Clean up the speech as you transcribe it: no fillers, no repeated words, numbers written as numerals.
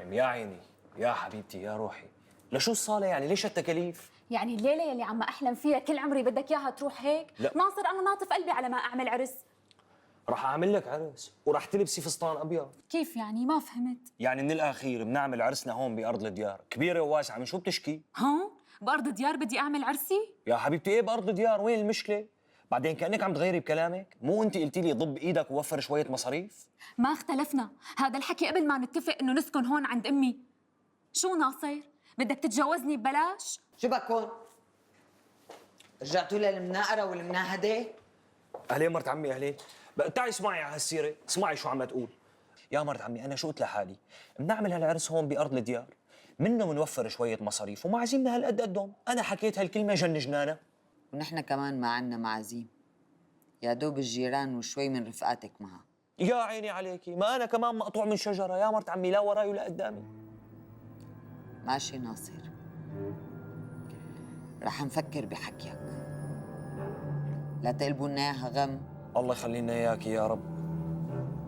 الرحيم. يا عيني يا حبيبتي يا روحي، لشو الصالة يعني؟ ليش التكاليف؟ يعني الليله يلي عم احلم فيها كل عمري بدك اياها تروح هيك؟ لا. ناصر انا ناطف قلبي على ما اعمل عرس. رح اعمل لك عرس ورح تلبسي فستان ابيض. كيف يعني؟ ما فهمت. يعني من الاخير بنعمل عرسنا هون بارض الديار، كبيره وواسعه، من شو بتشكي؟ ها؟ بارض ديار بدي اعمل عرسي؟ يا حبيبتي ايه بارض ديار؟ وين المشكله؟ بعدين كانك عم تغيري بكلامك، مو انت قلتي لي ضب ايدك ووفر شويه مصاريف؟ ما اختلفنا، هذا الحكي قبل ما نتفق انه نسكن هون عند امي. شو ناصر؟ بدك تتجوزني ببلاش؟ شو بك هون؟ رجعتوا للمناقرة والمناهدة؟ اهلين مرت عمي اهلين. بقى تعي اسمعي على هالسيره، اسمعي شو عم تقول. يا مرت عمي انا شو قلت لحالي؟ بنعمل هالعرس هون بارض الديار، منه بنوفر شويه مصاريف ومعازيمنا هالقد قدهم، انا حكيت هالكلمه جن جنانه. ونحن كمان ما عنا معازيم، يا دوب الجيران وشوي من رفقاتك معها. يا عيني عليكي، ما انا كمان مقطوع من شجره يا مرت عمي، لا وراي ولا قدامي. ماشي ناصر، رح نفكر بحكيك، لا تقلبوا لنا اياها غم. الله يخلي لنا اياكي يا رب.